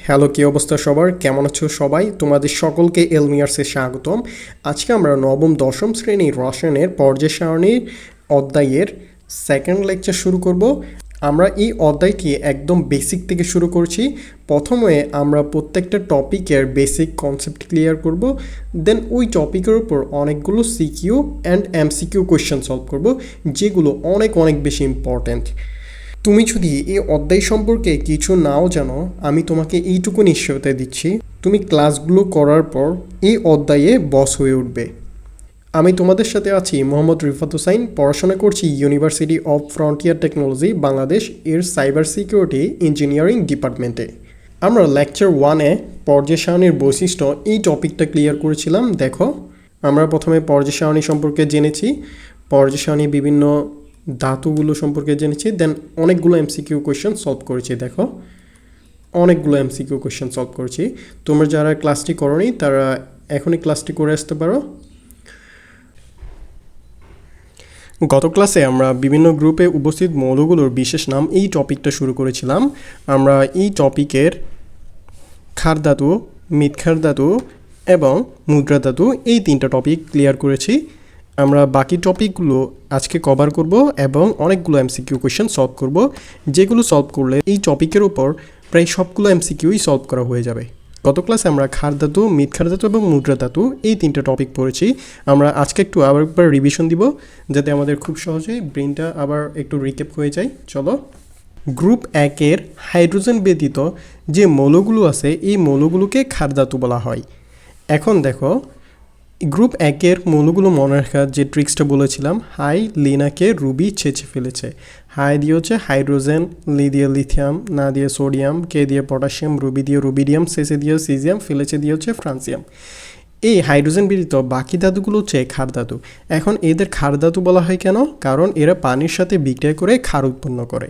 Hello, কি অবস্থা সবার? কেমন আছো সবাই? তোমাদের সকলকে এলমিয়ার্সে স্বাগতম। আজকে আমরা নবম দশম শ্রেণীর রসায়নের পর্যায় সারণীর অধ্যায়ের সেকেন্ড লেকচার শুরু করব। আমরা এই অধ্যায়টি একদম বেসিক থেকে শুরু করছি। প্রথমে আমরা প্রত্যেকটা টপিকের বেসিক কনসেপ্ট ক্লিয়ার করব, দেন ওই টপিকের উপর অনেকগুলো CQ and MCQ question solve করব, যেগুলো অনেক অনেক বেশি ইম্পর্ট্যান্ট। তুমি যদি এই অধ্যায় সম্পর্কে কিছু নাও জানো, আমি তোমাকে এইটুকু নিশ্চয়তা দিচ্ছি, তুমি ক্লাসগুলো করার পর এই অধ্যায়ে বস হয়ে উঠবে। আমি তোমাদের সাথে আছি মোহাম্মদ রিফাত হোসাইন, পড়াশোনা করছি university of frontier technology Bangladesh এর সাইবার সিকিউরিটি ইঞ্জিনিয়ারিং ডিপার্টমেন্টে। আমরা লেকচার 1-এ পর্যায় সারণীর বৈশিষ্ট্য এই টপিকটা ক্লিয়ার করেছিলাম। দেখো, আমরা প্রথমে পর্যায় সারণী সম্পর্কে জেনেছি, পর্যায় সারণী বিভিন্ন ধাতুগুলো সম্পর্কে জেনেছি, দেন অনেকগুলো এমসিকিউ কোয়েশ্চেন সলভ করেছি। দেখো, অনেকগুলো এমসিকিউ কোয়েশ্চেন সলভ করেছি। তোমরা যারা ক্লাসটি করোনি তারা এখনই ক্লাসটি করে আসতে পারো। গত ক্লাসে আমরা বিভিন্ন গ্রুপে উপস্থিত মৌলগুলোর বিশেষ নাম এই টপিকটা শুরু করেছিলাম। আমরা এই টপিকের ক্ষার ধাতু, মৃৎক্ষার ধাতু এবং মুদ্রা ধাতু এই তিনটা টপিক ক্লিয়ার করেছি। আমরা বাকি টপিকগুলো আজকে কভার করব এবং অনেকগুলো এমসিকিউ কোয়েশ্চেন সলভ করব, যেগুলো সলভ করলে এই টপিকের উপর প্রায় সবগুলো এমসিকিউই সলভ করা হয়ে যাবে। গত ক্লাসে আমরা ক্ষার ধাতু, মৃৎক্ষার ধাতু এবং মুদ্রা ধাতু এই তিনটা টপিক পড়েছি। আমরা আজকে একটু আবার একবার রিভিশন দিব, যাতে আমাদের খুব সহজেই ব্রেনটা আবার একটু রিক্যাপ হয়ে যায়। চলো, গ্রুপ 1-এর হাইড্রোজেন ব্যতীত যে মৌলগুলো আছে এই মৌলগুলোকে ক্ষার ধাতু বলা হয়। এখন দেখো, গ্রুপ 1-এর মৌলগুলো মনে রাখার যে ট্রিক্সটা বলেছিলাম, হাই লিনাকে রুবি ছেঁচে ফেলেছে। হাই দিয়ে হচ্ছে হাইড্রোজেন, লি দিয়ে লিথিয়াম, না দিয়ে সোডিয়াম, কে দিয়ে পটাশিয়াম, রুবি দিয়ে রুবিডিয়াম, শেষে দিয়ে সিজিয়াম, ফেলেছে দিয়ে হচ্ছে ফ্রান্সিয়াম। এই হাইড্রোজেন ব্যতীত বাকি ধাতুগুলো হচ্ছে ক্ষার ধাতু। এখন এদের ক্ষার ধাতু বলা হয় কেন? কারণ এরা পানির সাথে বিক্রিয়া করে ক্ষার উৎপন্ন করে।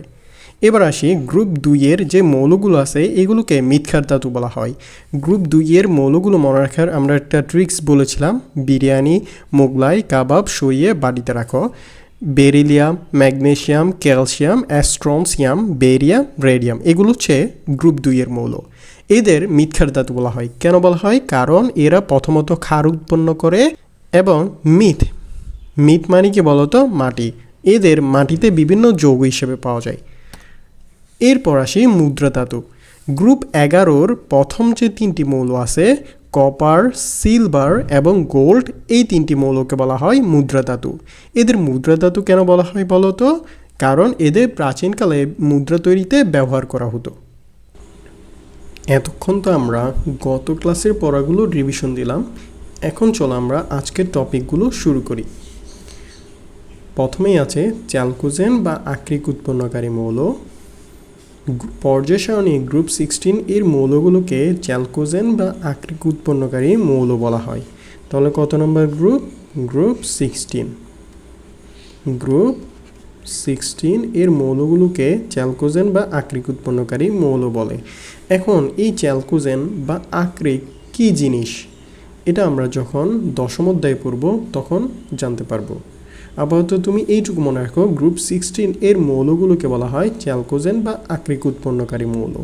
এবার আসি, গ্রুপ 2-এর যে মৌলগুলো আছে এগুলোকে মৃৎক্ষার ধাতু বলা হয়। গ্রুপ 2-এর মৌলগুলো মনে রাখার আমরা একটা ট্রিক্স বলেছিলাম, বিরিয়ানি, মোগলাই, কাবাব সইয়ে বাড়িতে রাখো। Beryllium, magnesium, calcium, strontium, barium, radium এগুলো হচ্ছে গ্রুপ 2-এর মৌল। এদের মৃৎক্ষার ধাতু বলা হয়। কেন বলা হয়? কারণ এরা প্রথমত ক্ষার উৎপন্ন করে এবং মৃৎ মানে কি বলতো? মাটি। এদের মাটিতে বিভিন্ন যৌগ হিসেবে পাওয়া যায়। এরপর আসি মুদ্রা ধাতু। গ্রুপ 11-র প্রথম যে তিনটি মৌল আছে, কপার, সিলভার এবং গোল্ড, এই তিনটি মৌলকে বলা হয় মুদ্রা ধাতু। এদের মুদ্রা ধাতু কেন বলা হয় বলো তো? কারণ এদের প্রাচীনকালে মুদ্রা তৈরিতে ব্যবহার করা হতো। এতক্ষণ তো আমরা গত ক্লাসের পড়াগুলো রিভিশন দিলাম। এখন চলো আমরা আজকের টপিকগুলো শুরু করি। প্রথমেই আছে চ্যালকোজেন বা আকরিক উৎপন্নকারী মৌল। পর্যায় সারণী গ্রুপ 16 এর মৌলগুলোকে চ্যালকোজেন বা আকরিক উৎপন্নকারী মৌল বলা হয়। তাহলে কত নম্বর গ্রুপ? গ্রুপ 16। গ্রুপ 16 এর মৌলগুলোকে চ্যালকোজেন বা আকরিক উৎপন্নকারী মৌল বলে। এখন এই চ্যালকোজেন বা আকরিক কী জিনিস, এটা আমরা যখন দশম অধ্যায়ে পড়ব তখন জানতে পারবো। আপাতত তুমি এইটুকু মনে রাখো, গ্রুপ 16 এর মৌলগুলোকে বলা হয় চ্যালকোজেন বা আকরিক উৎপন্নকারী মৌল।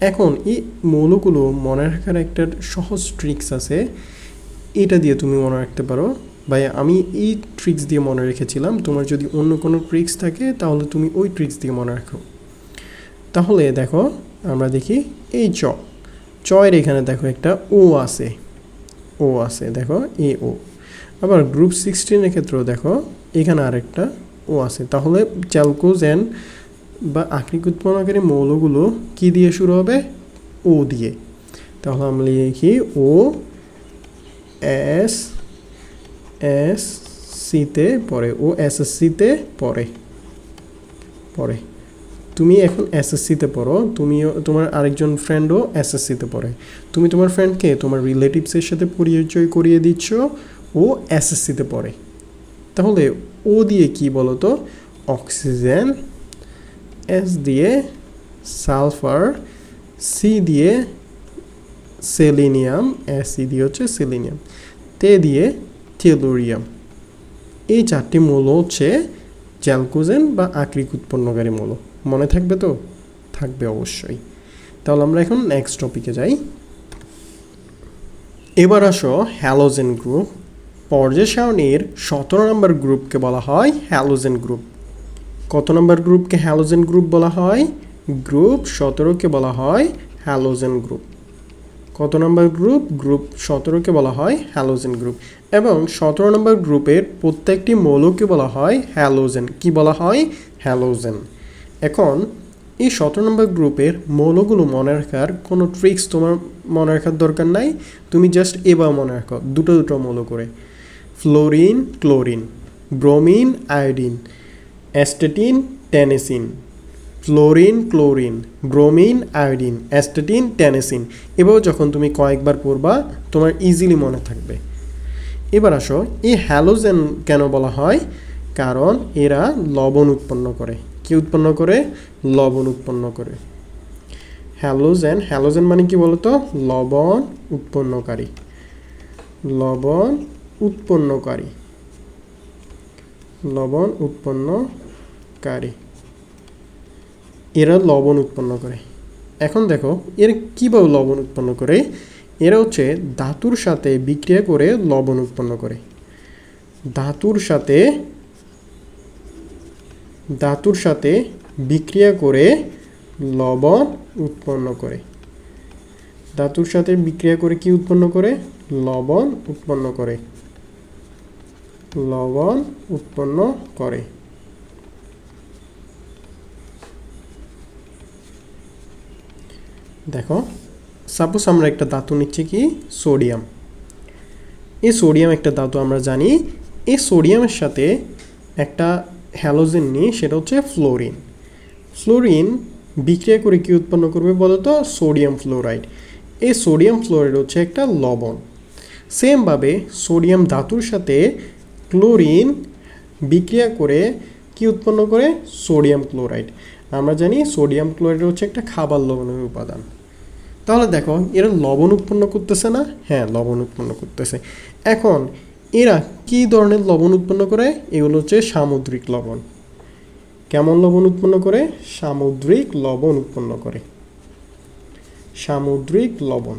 এখন এই মৌলগুলো মনে রাখার একটা সহজ ট্রিক্স আছে, এটা দিয়ে তুমি মনে রাখতে পারো। ভাই, আমি এই ট্রিক্স দিয়ে মনে রেখেছিলাম, তোমার যদি অন্য কোনো ট্রিক্স থাকে তাহলে তুমি ওই ট্রিক্স দিয়ে মনে রাখো। তাহলে দেখো, আমরা দেখি এই চয়ের এখানে দেখো একটা ও আছে, দেখো এ ও। আবার গ্রুপ 16-এর ক্ষেত্রেও দেখো এখানে আরেকটা ও আছে। তাহলে চ্যালকোজেন বা আকরিক উৎপন্নকারী মৌলগুলো কি দিয়ে শুরু হবে? ও দিয়ে। তাহলে আমরা লিখি ও এস সিতে পড়ে, ও এসএসসিতে পড়ে। তুমি এখন এসএসসিতে পড়ো, তুমিও তোমার আরেকজন ফ্রেন্ডও এসএসসিতে পড়ে। তুমি তোমার ফ্রেন্ডকে তোমার রিলেটিভসের সাথে পরিচয় করিয়ে দিচ্ছ, ও এসএসসিতে পড়ে। তাহলে ও দিয়ে কি বলো তো? অক্সিজেন, এস দিয়ে সালফার, সি দিয়ে সেলেনিয়াম, এসি দিয়ে হচ্ছে সেলেনিয়াম, তে দিয়ে টেলুরিয়াম। এই চারটি মৌল হচ্ছে চ্যালকোজেন বা আকরিক উৎপন্নকারী মৌল। মনে থাকবে তো? থাকবে অবশ্যই। তাহলে আমরা এখন নেক্সট টপিকে যাই। এবার আসো হ্যালোজেন গ্রুপ। পর্যায় সারণীর 17 নম্বর গ্রুপকে বলা হয় হ্যালোজেন গ্রুপ। কত নম্বর গ্রুপকে হ্যালোজেন গ্রুপ বলা হয়? গ্রুপ 17কে বলা হয় হ্যালোজেন গ্রুপ। কত নম্বর গ্রুপ? গ্রুপ 17কে বলা হয় হ্যালোজেন গ্রুপ। এবং 17 নম্বর গ্রুপের প্রত্যেকটি মৌলকে বলা হয় হ্যালোজেন। কি বলা হয়? হ্যালোজেন। এখন এই 17 নম্বর গ্রুপের মৌলগুলো মনে রাখার কোনো ট্রিক্স তোমার মনে রাখার দরকার নাই। তুমি জাস্ট এবার মনে রাখো দুটো মৌল করে, fluorine, chlorine, bromine, iodine, astatine, tennessine. Fluorine, chlorine, bromine, iodine, astatine, tennessine. এবার যখন তুমি কয়েকবার পড়বা তোমার ইজিলি মনে থাকবে। এবার আসো এই হ্যালোজেন কেন বলা হয়? কারণ এরা লবণ উৎপন্ন করে। কি উৎপন্ন করে? লবণ উৎপন্ন করে। হ্যালোজেন, হ্যালোজেন মানে কি বলতো? লবণ উৎপন্নকারী। লবণ উৎপন্নকারী। লবণ উৎপন্নকারী। এরা লবণ উৎপন্ন করে। এখন দেখো এর কীভাবে লবণ উৎপন্ন করে। এরা হচ্ছে ধাতুর সাথে বিক্রিয়া করে লবণ উৎপন্ন করে। ধাতুর সাথে বিক্রিয়া করে লবণ উৎপন্ন করে। ধাতুর সাথে বিক্রিয়া করে কি উৎপন্ন করে? লবণ উৎপন্ন করে। লবণ উৎপন্ন করে। দেখো সাপোজ আমরা একটা ধাতু নিচ্ছি কি সোডিয়াম। এই সোডিয়াম একটা ধাতু আমরা জানি। এই সোডিয়ামের সাথে একটা হ্যালোজেন নিই, সেটা হচ্ছে ফ্লোরিন। ফ্লোরিন বিক্রিয়া করে কি উৎপন্ন করবে বলো তো? Sodium fluoride. এই সোডিয়াম ফ্লোরাইড হচ্ছে একটা লবণ। সেমভাবে সোডিয়াম ধাতুর সাথে ক্লোরিন বিক্রিয়া করে কি উৎপন্ন করে? Sodium chloride. আমরা জানি সোডিয়াম ক্লোরাইড হচ্ছে একটা খাবার লবণের উপাদান। তাহলে দেখো এরা লবণ উৎপন্ন করতেছে না? হ্যাঁ, লবণ উৎপন্ন করতেছে। এখন এরা কি ধরনের লবণ উৎপন্ন করে? এগুলো হচ্ছে সামুদ্রিক লবণ। কেমন লবণ উৎপন্ন করে? সামুদ্রিক লবণ উৎপন্ন করে। সামুদ্রিক লবণ।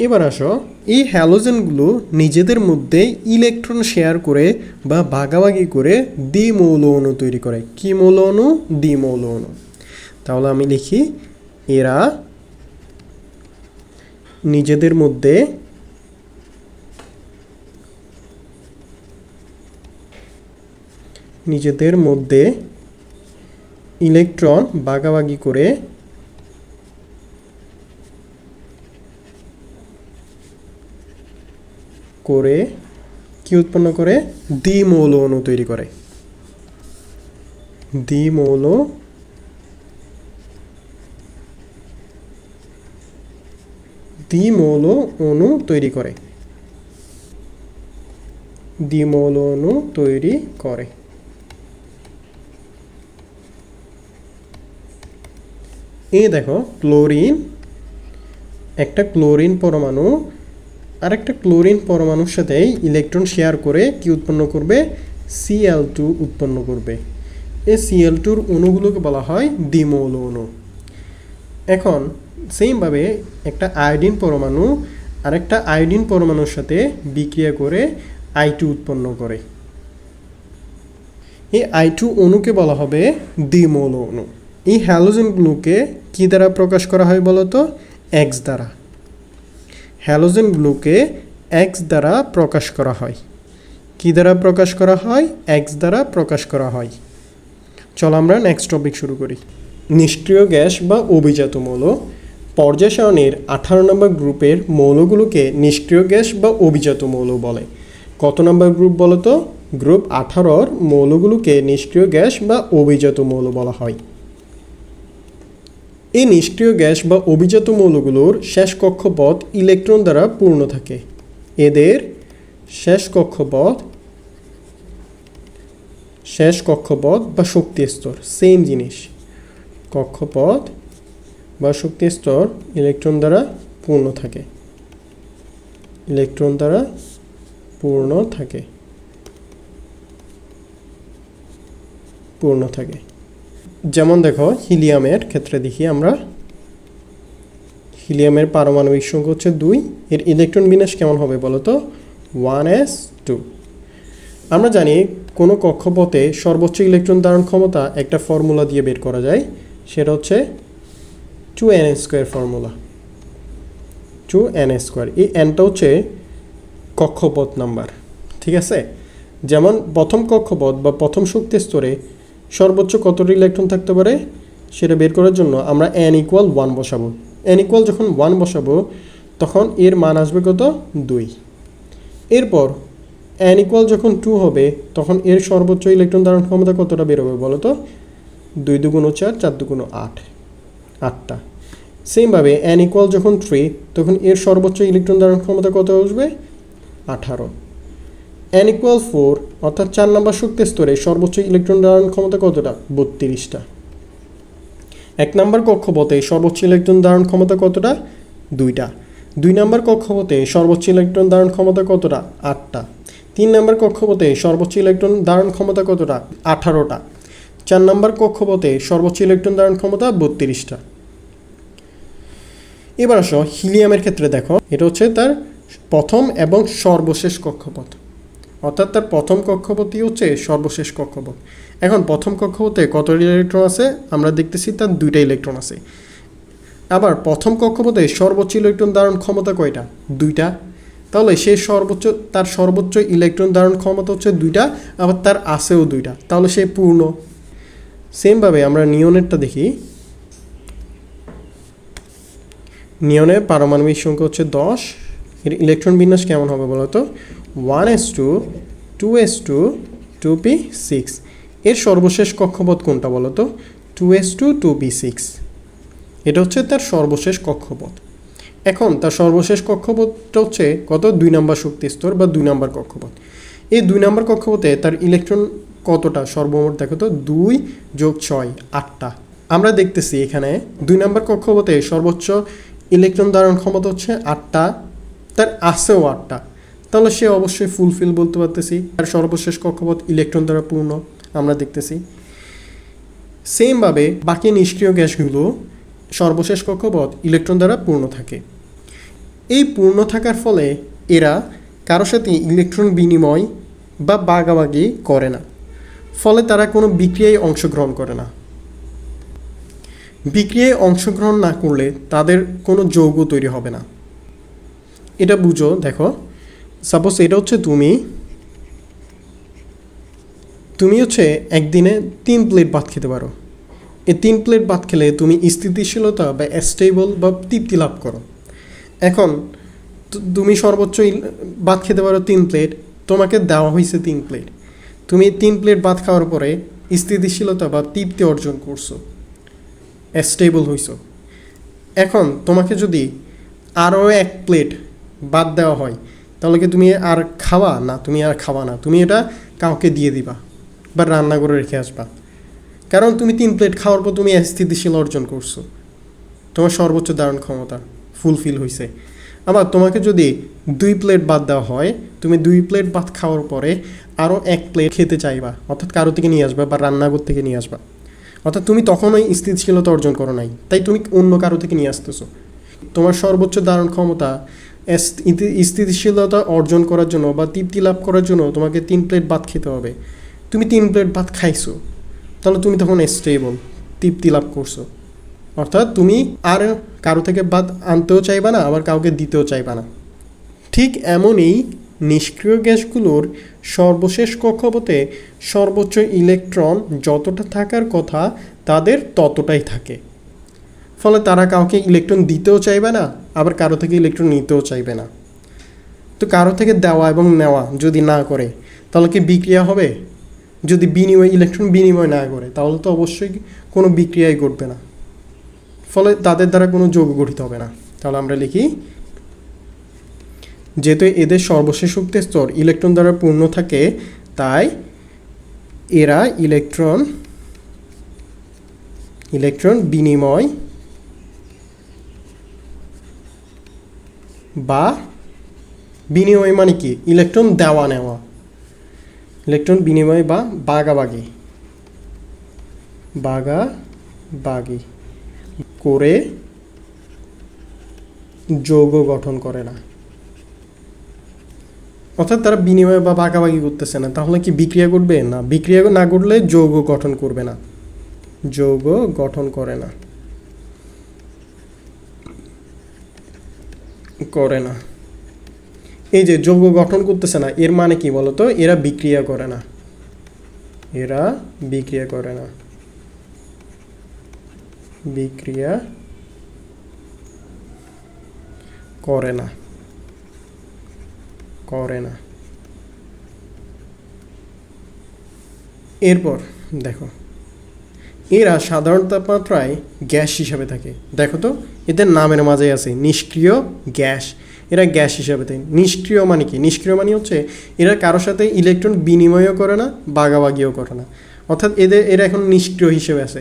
এবার আসো এই হ্যালোজেনগুলো নিজেদের মধ্যে ইলেকট্রন শেয়ার করে বা ভাগাভাগি করে দ্বিমৌল অণু তৈরি করে। কি মৌল অণু? দ্বিমৌল অণু। তাহলে আমি লিখি এরা নিজেদের মধ্যে ইলেকট্রন ভাগাভাগি করে কি উৎপন্ন করে? দ্বিমৌল অণু তৈরি করে। দ্বিমৌল অণু তৈরি করে। দ্বিমৌল অণু তৈরি করে। এই দেখো ক্লোরিন, একটা ক্লোরিন পরমাণু আর একটা ক্লোরিন পরমাণুর সাথে ইলেকট্রন শেয়ার করে কি উৎপন্ন করবে? Cl2 উৎপন্ন করবে। এই Cl2-র অণুগুলোকে বলা হয় দ্বিমৌল অণু। এখন সেমভাবে একটা আয়োডিন পরমাণু আর একটা আয়োডিন পরমাণুর সাথে বিক্রিয়া করে I2 উৎপন্ন করে। এই I2 অণুকে বলা হবে দ্বিমৌল অণু। এই হ্যালোজেনগুলোকে কি দ্বারা প্রকাশ করা হয় বলতো? X দ্বারা। হ্যালোজেনগুলোকে X দ্বারা প্রকাশ করা হয়। কি দ্বারা প্রকাশ করা হয়? X দ্বারা প্রকাশ করা হয়। চলো আমরা নেক্সট টপিক শুরু করি। নিষ্ক্রিয় গ্যাস বা অভিজাত মৌল। পর্যায় সারণীর 18 নম্বর গ্রুপের মৌলগুলোকে নিষ্ক্রিয় গ্যাস বা অভিজাত মৌল বলে। কত নম্বর গ্রুপ বলো তো? গ্রুপ 18-র মৌলগুলোকে নিষ্ক্রিয় গ্যাস বা অভিজাত মৌল বলা হয়। এই নিষ্ক্রিয় গ্যাস বা অভিজাত মৌলগুলোর শেষ কক্ষপথ ইলেকট্রন দ্বারা পূর্ণ থাকে। এদের শেষ কক্ষপথ বা শক্তি স্তর সেম জিনিস। কক্ষপথ বা শক্তি স্তর ইলেকট্রন দ্বারা পূর্ণ থাকে। ইলেকট্রন দ্বারা পূর্ণ থাকে। পূর্ণ থাকে। যেমন দেখো হিলিয়ামের ক্ষেত্রে দেখি আমরা, হিলিয়ামের পারমাণবিক সংখ্যা হচ্ছে 2, এর ইলেকট্রন বিন্যাস কেমন হবে বলো তো? 1s2। আমরা জানি কোনো কক্ষপথে সর্বোচ্চ ইলেকট্রন ধারণ ক্ষমতা একটা ফর্মুলা দিয়ে বের করা যায়, সেটা হচ্ছে 2n² ফর্মুলা। 2n², এই nটা হচ্ছে কক্ষপথ নাম্বার, ঠিক আছে? যেমন প্রথম কক্ষপথ বা প্রথম শক্তি স্তরে সর্বোচ্চ কতটি ইলেকট্রন থাকতে পারে সেটা বের করার জন্য আমরা n = 1 বসাবো। n = যখন 1 বসাবো তখন এর মান আসবে কত? 2। এরপর n = যখন 2 হবে তখন এর সর্বোচ্চ ইলেকট্রন ধারণ ক্ষমতা কতটা বেরোবে বলো তো? 2 × 2 = 4, 4 × 2 = 8, 8টা। সেমভাবে n = যখন 3 তখন এর সর্বোচ্চ ইলেকট্রন ধারণ ক্ষমতা কত আসবে? 18। n = 4 অর্থাৎ 4 নম্বর শক্তি স্তরে সর্বোচ্চ ইলেকট্রন ধারণ ক্ষমতা কতটা? 32টা। 1 নম্বর কক্ষপথে সর্বোচ্চ ইলেকট্রন ধারণ ক্ষমতা কতটা? 2টা। 2 নম্বর কক্ষপথে সর্বোচ্চ ইলেকট্রন ধারণ ক্ষমতা কতটা? 8টা। 3 নম্বর কক্ষপথে সর্বোচ্চ ইলেকট্রন ধারণ ক্ষমতা কতটা? 18টা। 4 নম্বর কক্ষপথে সর্বোচ্চ ইলেকট্রন ধারণ ক্ষমতা 32টা। এবার আসো হিলিয়ামের ক্ষেত্রে দেখো, এটা হচ্ছে তার প্রথম এবং সর্বশেষ কক্ষপথ, অর্থাৎ তার প্রথম কক্ষপথই হচ্ছে সর্বশেষ কক্ষপথ। এখন প্রথম কক্ষপথে কতটি ইলেকট্রন আছে আমরা দেখতেছি, তার 2টা ইলেকট্রন আছে। আবার প্রথম কক্ষপথে সর্বোচ্চ ইলেকট্রন ধারণ ক্ষমতা কয়টা? 2টা। তাহলে সে তার সর্বোচ্চ ইলেকট্রন ধারণ ক্ষমতা হচ্ছে 2টা, আবার তার আছেও 2টা, তাহলে সে পূর্ণ। সেমভাবে আমরা নিয়নেরটা দেখি, নিয়নের পারমাণবিক সংখ্যা হচ্ছে 10, এর ইলেকট্রন বিন্যাস কেমন হবে বলো তো? 1s2, 2s2, 2p6। এর সর্বশেষ কক্ষপথ কোনটা বলো তো? 2s2, 2p6। এটা হচ্ছে তার সর্বশেষ কক্ষপথ। এখন তার সর্বশেষ কক্ষপথটা হচ্ছে কত? 2 নম্বর শক্তি স্তর বা 2 নম্বর কক্ষপথ। এই 2 নম্বর কক্ষপথে তার ইলেকট্রন কতটা সর্বমোট দেখো তো? 2 + 6, 8টা। আমরা দেখতেছি এখানে 2 নম্বর কক্ষপথে সর্বোচ্চ ইলেকট্রন ধারণ ক্ষমতা হচ্ছে 8টা, তার আছেও 8টা, তাহলে সে অবশ্যই ফুলফিল বলতে পারতেছি, তার সর্বশেষ কক্ষপথ ইলেকট্রন দ্বারা পূর্ণ আমরা দেখতেছি। সেমভাবে বাকি নিষ্ক্রিয় গ্যাসগুলো সর্বশেষ কক্ষপথ ইলেকট্রন দ্বারা পূর্ণ থাকে। এই পূর্ণ থাকার ফলে এরা কারোর সাথে ইলেকট্রন বিনিময় বা ভাগাভাগি করে না, ফলে তারা কোনো বিক্রিয়ায় অংশগ্রহণ করে না। বিক্রিয়ায় অংশগ্রহণ না করলে তাদের কোনো যৌগ তৈরি হবে না। এটা বুঝো, দেখো সাপোজ এটা হচ্ছে তুমি হচ্ছে একদিনে 3 প্লেট ভাত খেতে পারো। এই 3 প্লেট ভাত খেলে তুমি স্থিতিশীলতা বা স্টেবল বা তৃপ্তি লাভ করো। এখন তুমি সর্বোচ্চ ভাত খেতে পারো 3 প্লেট, তোমাকে দেওয়া হয়েছে 3 প্লেট, তুমি 3 প্লেট ভাত খাওয়ার পরে স্থিতিশীলতা বা তৃপ্তি অর্জন করছো, স্টেবল হইছো। এখন তোমাকে যদি আরও 1 প্লেট ভাত দেওয়া হয় তাহলে কি তুমি আর খাওয়া না? তুমি আর খাওয়া না, তুমি এটা কাউকে দিয়ে দিবা বা রান্না করে রেখে আসবা, কারণ তুমি 3 প্লেট খাওয়ার পর তুমি স্থিতিশীল অর্জন করছো, তোমার সর্বোচ্চ ধারণ ক্ষমতা ফুলফিল হয়েছে। আবার তোমাকে যদি 2 প্লেট ভাত দেওয়া হয়, তুমি 2 প্লেট ভাত খাওয়ার পরে আরও 1 প্লেট খেতে চাইবা, অর্থাৎ কারো থেকে নিয়ে আসবা বা রান্নাঘর থেকে নিয়ে আসবা, অর্থাৎ তুমি তখনই স্থিতিশীলতা অর্জন করো নাই, তাই তুমি অন্য কারো থেকে নিয়ে আসতেছো। তোমার সর্বোচ্চ ধারণ ক্ষমতা স্থিতিশীলতা অর্জন করার জন্য বা তৃপ্তি লাভ করার জন্য তোমাকে 3 প্লেট ভাত খেতে হবে। তুমি 3 প্লেট ভাত খাইছো, তাহলে তুমি তখন স্টেবল, তৃপ্তি লাভ করছো, অর্থাৎ তুমি আর কারো থেকে ভাত আনতেও চাইবা না, আবার কাউকে দিতেও চাইবা না। ঠিক এমনই নিষ্ক্রিয় গ্যাসগুলোর সর্বশেষ কক্ষপথে সর্বোচ্চ ইলেকট্রন যতটা থাকার কথা তাদের ততটাই থাকে, ফলে তারা কাউকে ইলেকট্রন দিতেও চাইবে না, আবার কারো থেকে ইলেকট্রন নিতেও চাইবে না। তো কারো থেকে দেওয়া এবং নেওয়া যদি না করে তাহলে কি বিক্রিয়া হবে? যদি ইলেকট্রন বিনিময় না করে তাহলে তো অবশ্যই কোনো বিক্রিয়াই ঘটবে না, ফলে তাদের দ্বারা কোনো যৌগ গঠিত হবে না। তাহলে আমরা লিখি, যেহেতু এদের সর্বশেষ শক্তি স্তর ইলেকট্রন দ্বারা পূর্ণ থাকে, তাই এরা ইলেকট্রন বিনিময় বা বিনিময় মানে কি? ইলেকট্রন দেওয়া নেওয়া, ইলেকট্রন বিনিময় বা ভাগাভাগি বাগাবাগি করে যৌগ গঠন করে না। অর্থাৎ তারা বিনিময় বা ভাগাভাগি করতেছে না, তাহলে কি বিক্রিয়া ঘটবে? না, বিক্রিয়া না ঘটলে যৌগ গঠন করবে না, যৌগ গঠন করে না, করে না। এই যে যৌগ গঠন করতেছে না, এর মানে কি বলতো? এরা বিক্রিয়া করে না, এরা বিক্রিয়া করে না, বিক্রিয়া করে না, করে না। এরপর দেখো, এরা সাধারণ তাপমাত্রায় গ্যাস হিসাবে থাকে। দেখো তো, এদের নামের মাঝে আছে নিষ্ক্রিয় গ্যাস, এরা গ্যাস হিসাবে থাকে। নিষ্ক্রিয় মানে কি? নিষ্ক্রিয় মানে হচ্ছে এরা কারোর সাথে ইলেকট্রন বিনিময়ও করে না, ভাগাভাগিও করে না, অর্থাৎ এরা এখন নিষ্ক্রিয় হিসেবে আছে,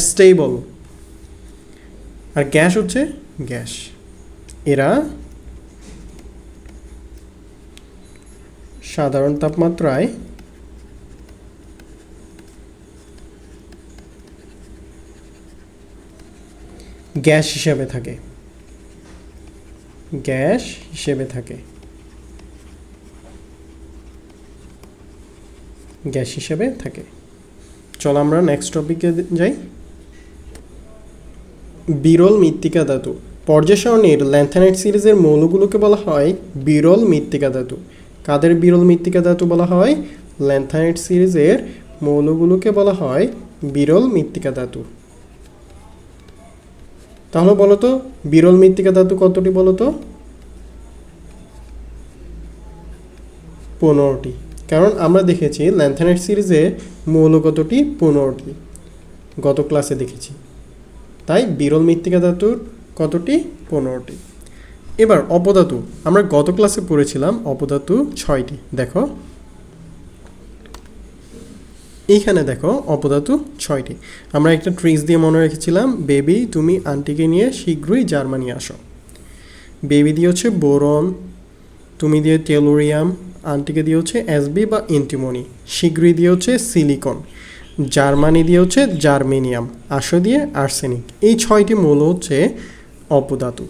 স্টেবল। আর গ্যাস হচ্ছে গ্যাস, এরা সাধারণ তাপমাত্রায় গ্যাস হিসেবে থাকে, গ্যাস হিসেবে থাকে, গ্যাস হিসেবে থাকে। চলো আমরা নেক্সট টপিকে যাই। বিরল মৃত্তিকা ধাতু। পর্যায় সারণীর ল্যান্থানাইট সিরিজের মৌলগুলোকে বলা হয় বিরল মৃত্তিকা ধাতু। কাদের বিরল মৃত্তিকা ধাতু বলা হয়? ল্যান্থানাইট সিরিজের মৌলগুলোকে বলা হয় বিরল মৃত্তিকা ধাতু। তাহলে বলো তো, বিরল মৃত্তিকা ধাতু কতটি বলো তো? 15টি। কারণ আমরা দেখেছি ল্যান্থানাইট সিরিজে মৌল কতটি? 15টি, গত ক্লাসে দেখেছি। তাই বিরল মৃত্তিকা ধাতুর কতটি? 15টি। এবার অপধাতু, আমরা গত ক্লাসে পড়েছিলাম অপধাতু 6টি। দেখো এইখানে দেখো অপধাতু 6টি। আমরা একটা ট্রিক্স দিয়ে মনে রেখেছিলাম, বেবি তুমি আন্টিকে নিয়ে শীঘ্রই জার্মানি আসো। বেবি দিয়ে হচ্ছে বোরন, তুমি দিয়ে টেলুরিয়াম, আন্টিকে দিয়ে হচ্ছে এসবি বা এন্টিমনি, শীঘ্রই দিয়ে হচ্ছে সিলিকন, জার্মানি দিয়ে হচ্ছে জার্মেনিয়াম, আসো দিয়ে আর্সেনিক। এই 6টি মৌল হচ্ছে অপধাতু।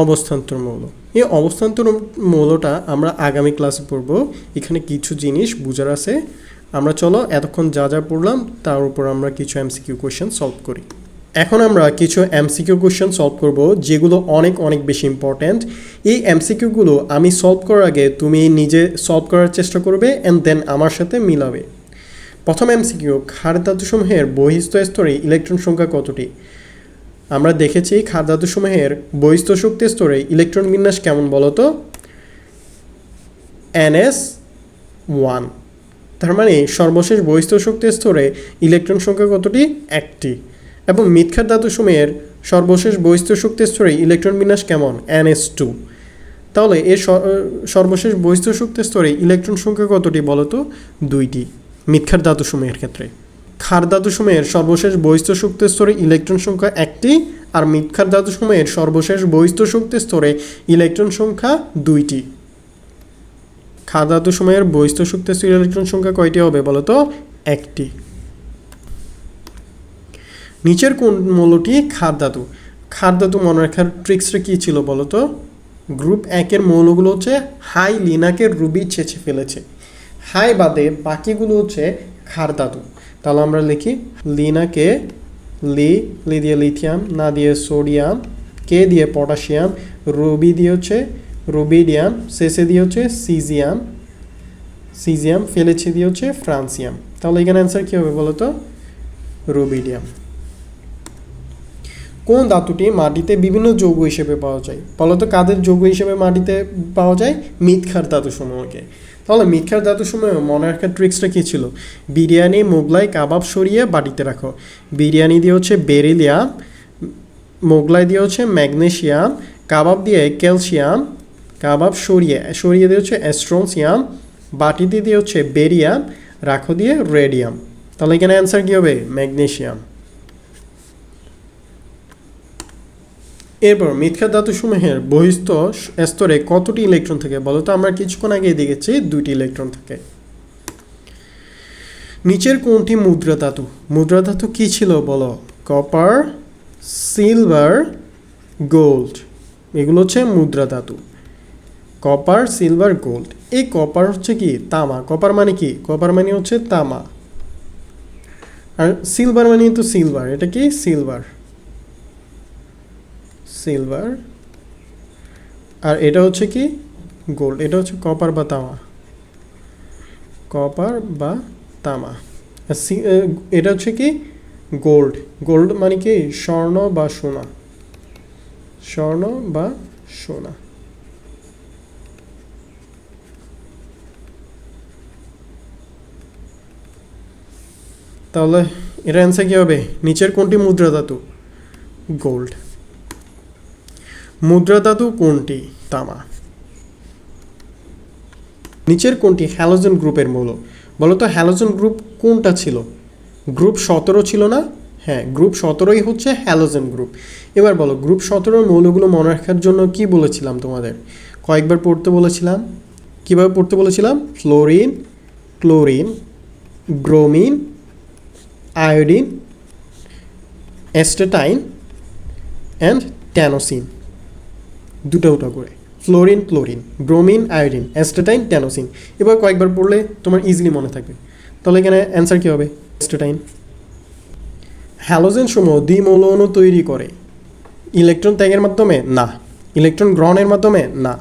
অবস্থান্তর মৌল, এই অবস্থান্তর মৌলটা আমরা আগামী ক্লাসে পড়ব। এখানে কিছু জিনিস বুঝার আছে। আমরা চলো এতক্ষণ যা যা পড়লাম তার উপর আমরা কিছু এমসিকিউ কোয়েশ্চেন সলভ করি। এখন আমরা কিছু এমসিকিউ কোয়েশ্চেন সলভ করব, যেগুলো অনেক অনেক বেশি ইম্পর্ট্যান্ট। এই এমসিকিউগুলো আমি সলভ করার আগে তুমি নিজে সলভ করার চেষ্টা করবে অ্যান্ড দেন আমার সাথে মিলাবে। প্রথম এমসিকিউ, ক্ষার ধাতুসমূহের বহিস্থ স্তরে ইলেকট্রন সংখ্যা কতটি? আমরা দেখেছি ক্ষার ধাতুসমূহের বহিস্থ শক্তি স্তরে ইলেকট্রন বিন্যাস কেমন বলো তো? NS1। তার মানে সর্বশেষ বহিস্থ শক্তি স্তরে ইলেকট্রন সংখ্যা কতটি? 1টি। এবং মৃৎক্ষার ধাতুসমূহের সর্বশেষ বহিস্থ শক্তি স্তরে ইলেকট্রন বিন্যাস কেমন? NS2। তাহলে এর সর্বশেষ বহিস্থ শক্তি স্তরে ইলেকট্রন সংখ্যা কতটি বলো তো? 2টি মৃৎক্ষার ধাতুসমূহের ক্ষেত্রে। ক্ষার ধাতুসমূহের সর্বশেষ বহিস্থ শক্তি স্তরে ইলেকট্রন সংখ্যা 1টি, আর মৃৎক্ষার ধাতুসমূহের সর্বশেষ বহিস্থ শক্তি স্তরে ইলেকট্রন সংখ্যা 2টি। ক্ষার ধাতুসমূহের বহিস্থ শক্তি স্তরে ইলেকট্রন সংখ্যা কয়টি হবে বলো তো? 1টি। নিচের কোন মৌলটি ক্ষার ধাতু? ক্ষার ধাতু মনে রাখার ট্রিক্সটা কী ছিল বলো তো? গ্রুপ 1-এর মৌলগুলো হচ্ছে হাই লিনাকে রুবি ছেঁচে ফেলেছে, হাই বাদে বাকিগুলো হচ্ছে ক্ষার ধাতু। তাহলে আমরা লিখি লিনাকে, লি দিয়ে লিথিয়াম, না দিয়ে সোডিয়াম, কে দিয়ে পটাশিয়াম, রুবি দিয়ে হচ্ছে রুবিডিয়াম, শেষে দিয়ে হচ্ছে সিজিয়াম, ফেলেছে দিয়ে হচ্ছে ফ্রান্সিয়াম। তাহলে এখানে অ্যান্সার কী হবে বলো তো? রুবিডিয়াম। কোন ধাতুটি মাটিতে বিভিন্ন যৌগ হিসেবে পাওয়া যায় বলো তো? কাদের যৌগ হিসেবে মাটিতে পাওয়া যায়? মৃৎক্ষার ধাতুসমূহকে। তাহলে মৃৎক্ষার ধাতুসমূহ মনে রাখার ট্রিক্সটা কী ছিল? বিরিয়ানি, মোগলাই, কাবাব সরিয়ে বাটিতে রাখো। বিরিয়ানি দিয়ে হচ্ছে বেরিলিয়াম, মোগলাই দিয়ে হচ্ছে ম্যাগনেশিয়াম, কাবাব দিয়ে ক্যালসিয়াম, কাবাব সরিয়ে দিয়ে হচ্ছে অ্যাস্ট্রনসিয়াম, বাটিতে দিয়ে হচ্ছে বেরিয়াম, রাখো দিয়ে রেডিয়াম। তাহলে এখানে অ্যান্সার কী হবে? ম্যাগনেশিয়াম। এরপর মৃৎক্ষার ধাতুসমূহের বহিস্থ স্তরে কতটি ইলেকট্রন থাকে বলো তো? আমরা কিছুক্ষণ আগে দেখেছি 2টি ইলেকট্রন থাকে। নিচের কোনটি মুদ্রা ধাতু? মুদ্রা ধাতু কী ছিল বলো? কপার, সিলভার, গোল্ড, এগুলো হচ্ছে মুদ্রা ধাতু। Copper, silver, gold. এই কপার হচ্ছে কি? তামা। কপার মানে কি? কপার মানে হচ্ছে তামা। আর সিলভার মানে তো সিলভার, এটা কি? Silver, silver. আর এটা হচ্ছে কি? গোল্ড। এটা হচ্ছে কপার বা তামা, কপার বা তামা। এটা হচ্ছে কি? গোল্ড। গোল্ড মানে কি? স্বর্ণ বা সোনা, স্বর্ণ বা সোনা। তাহলে এর অ্যান্সার কী হবে? নিচের কোনটি মুদ্রা ধাতু? গোল্ড। মুদ্রা ধাতু কোনটি? তামা। নিচের কোনটি হ্যালোজেন গ্রুপের মৌল? বলো তো হ্যালোজেন গ্রুপ কোনটা ছিল? গ্রুপ 17 ছিল না? হ্যাঁ, গ্রুপ 17ই হচ্ছে হ্যালোজেন গ্রুপ। এবার বলো গ্রুপ 17 মৌলগুলো মনে রাখার জন্য কি বলেছিলাম তোমাদের? কয়েকবার পড়তে বলেছিলাম। কীভাবে পড়তে বলেছিলাম? Fluorine, chlorine, bromine, iodine, astatine and tennessine. দুটো করে fluorine, chlorine, bromine, iodine, astatine, tennessine. এবার কয়েকবার পড়লে তোমার ইজিলি মনে থাকবে। তাহলে এখানে অ্যান্সার কী হবে? অ্যাস্টেটাইন। হ্যালোজেন সমূহ দ্বিমৌল অণু তৈরি করে ইলেকট্রন ত্যাগের মাধ্যমে? না। ইলেকট্রন গ্রহণের মাধ্যমে? না।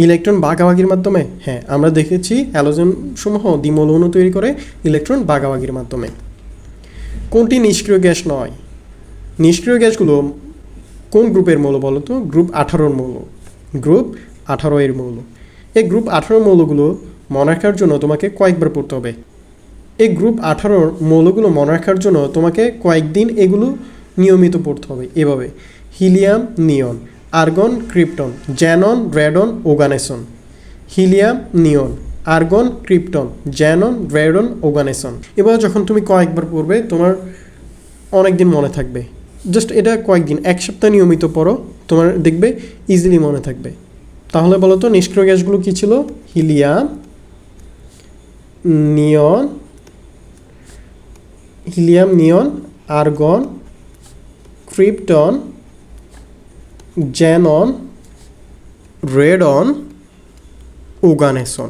ইলেকট্রন ভাগাভাগির মাধ্যমে? হ্যাঁ, আমরা দেখেছি হ্যালোজেন সমূহ দ্বিমৌল অণু তৈরি করে ইলেকট্রন ভাগাভাগির মাধ্যমে। কোনটি নিষ্ক্রিয় গ্যাস নয়? নিষ্ক্রিয় গ্যাসগুলো কোন গ্রুপের মৌল বলো তো? গ্রুপ 18 মৌল, গ্রুপ 18 এর মৌল। এই গ্রুপ 18 মৌলগুলো মনে রাখার জন্য তোমাকে কয়েকবার পড়তে হবে। এই গ্রুপ 18 মৌলগুলো মনে রাখার জন্য তোমাকে কয়েকদিন এগুলো নিয়মিত পড়তে হবে। এভাবে: হিলিয়াম, নিয়ন, argon, krypton, Xanon, radon, ওগানেসন। Helium, নিয়ন, আর্গন, ক্রিপ্টন, জ্যানন, রেডন, ওগানেসন। এবার যখন তুমি কয়েকবার পড়বে তোমার অনেক দিন মনে থাকবে। জাস্ট এটা কয়েকদিন, এক সপ্তাহ নিয়মিত পড়ো, তোমার দেখবে ইজিলি মনে থাকবে। তাহলে বলো তো নিষ্ক্রিয় গ্যাসগুলো কী ছিল? হিলিয়াম, নিয়ন, হিলিয়াম, নিয়ন, আর্গন, ক্রিপ্টন, জ্যানন, রেডন, ওগানেসন।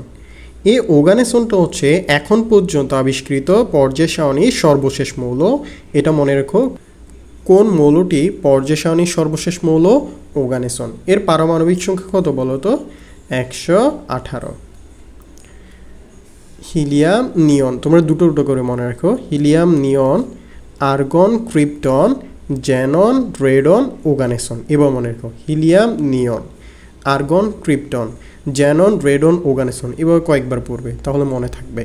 এই ওগানেসনটা হচ্ছে এখন পর্যন্ত আবিষ্কৃত পর্যায় সারণীর সর্বশেষ মৌল। এটা মনে রেখো। কোন মৌলটি পর্যায় সারণীর সর্বশেষ মৌল? ওগানেসন। এর পারমাণবিক সংখ্যা কত বলো তো? 118। হিলিয়াম, নিয়ন, তোমরা দুটো দুটো করে মনে রাখো। হিলিয়াম, নিয়ন, আর্গন, ক্রিপ্টন, জ্যানন, রেডন, ওগানেসন। এবার মনে রাখো হিলিয়াম, নিয়ন, আর্গন, ক্রিপ্টন, জ্যানন, রেডন, ওগানেসন। এবার কয়েকবার পড়বে তাহলে মনে থাকবে।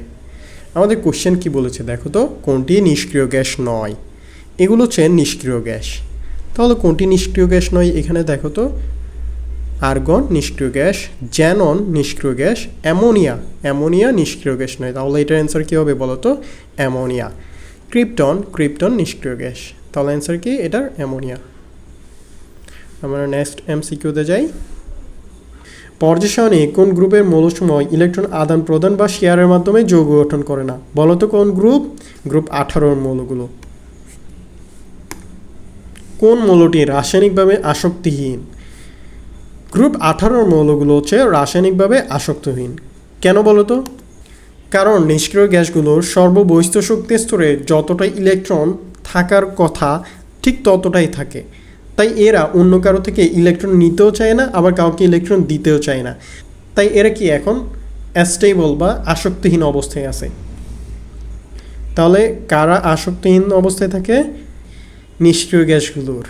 আমাদের কোশ্চেন কি বলেছে দেখো তো? কোনটি নিষ্ক্রিয় গ্যাস নয়? এগুলো হচ্ছে নিষ্ক্রিয় গ্যাস। তাহলে কোনটি নিষ্ক্রিয় গ্যাস নয় এখানে দেখো তো? আর্গন নিষ্ক্রিয় গ্যাস, জ্যানন নিষ্ক্রিয় গ্যাস, অ্যামোনিয়া, অ্যামোনিয়া নিষ্ক্রিয় গ্যাস নয়। তাহলে এটার অ্যান্সার কী হবে বলো তো? অ্যামোনিয়া। ক্রিপ্টন, ক্রিপ্টন নিষ্ক্রিয় গ্যাস। তাহলে অ্যান্সার কি এটার? অ্যামোনিয়া। আমরা নেক্সট MCQতে যাই। পর্যায় সারণী কোন গ্রুপের মৌলসমূহ ইলেকট্রন আদান প্রদান বা শেয়ারের মাধ্যমে যৌগ গঠন করে না? বলো তো কোন গ্রুপ? গ্রুপ 18 মৌলগুলো। কোন মৌলটি রাসায়নিকভাবে আসক্তিহীন? গ্রুপ 18 মৌলগুলো হচ্ছে রাসায়নিকভাবে আসক্তহীন। কেন বলো তো? কারণ নিষ্ক্রিয় গ্যাসগুলোর সর্ববহিস্থ শক্তি স্তরে যতটা ইলেকট্রন থাকার কথা ঠিক ততটাই থাকে। তাই এরা অন্য কারো থেকে ইলেকট্রন নিতেও চায় না, আবার কাউকে ইলেকট্রন দিতেও চায় না। তাই এরা কি এখন অ্যাস্টেবল বা আসক্তিহীন অবস্থায় আছে। তাহলে কারা আসক্তিহীন অবস্থায় থাকে? নিষ্ক্রিয় গ্যাসগুলোর।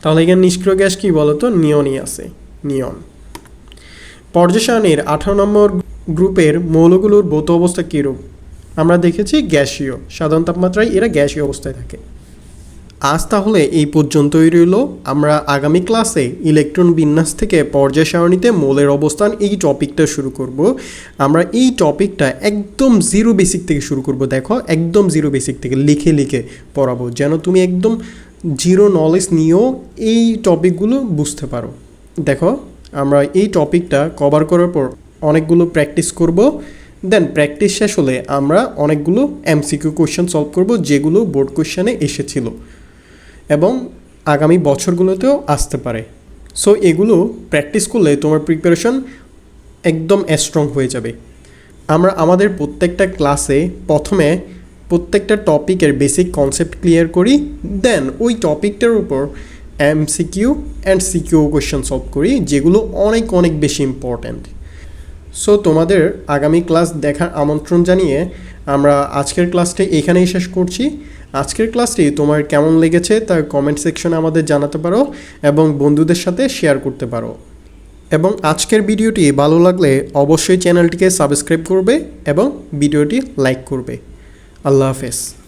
তাহলে এখানে নিষ্ক্রিয় গ্যাস কি বলতো? নিয়নই আছে, নিয়ন। পর্যায় সারণীর 18 নম্বর গ্রুপের মৌলগুলোর ভৌত অবস্থা কীরূপ? আমরা দেখেছি গ্যাসীয়। সাধারণ তাপমাত্রায় এরা গ্যাসীয় অবস্থায় থাকে। আজ তাহলে এই পর্যন্তই রইল। আমরা আগামী ক্লাসে ইলেকট্রন বিন্যাস থেকে পর্যায় সারণীতে মৌলের অবস্থান এই টপিকটা শুরু করব। আমরা এই টপিকটা একদম জিরো বেসিক থেকে শুরু করব। দেখো একদম জিরো বেসিক থেকে লিখে লিখে পড়াবো, যেন তুমি একদম জিরো নলেজ নিয়েও এই টপিকগুলো বুঝতে পারো। দেখো আমরা এই টপিকটা কভার করার পর অনেকগুলো প্র্যাকটিস করব, দেন প্র্যাকটিস শেষ হলে আমরা অনেকগুলো এমসিকিউ কোয়েশ্চেন সলভ করব যেগুলো বোর্ড কোয়েশ্চেনে এসেছিল এবং আগামী বছরগুলোতেও আসতে পারে। সো এগুলো প্র্যাকটিস করলে তোমার প্রিপারেশন একদম স্ট্রং হয়ে যাবে। আমরা আমাদের প্রত্যেকটা ক্লাসে প্রথমে প্রত্যেকটা টপিকের বেসিক কনসেপ্ট ক্লিয়ার করি, দেন ওই টপিকটার উপর MCQ and CQ question solve করি যেগুলো অনেক অনেক বেশি ইম্পর্ট্যান্ট। সো তোমাদের আগামী ক্লাস দেখার আমন্ত্রণ জানিয়ে আমরা আজকের ক্লাসটি এখানেই শেষ করছি। আজকের ক্লাসটি তোমার কেমন লেগেছে তা কমেন্ট সেকশনে আমাদের জানাতে পারো এবং বন্ধুদের সাথে শেয়ার করতে পারো। এবং আজকের ভিডিওটি ভালো লাগলে অবশ্যই চ্যানেলটিকে সাবস্ক্রাইব করবে এবং ভিডিওটি লাইক করবে। আল্লাহ হাফেজ।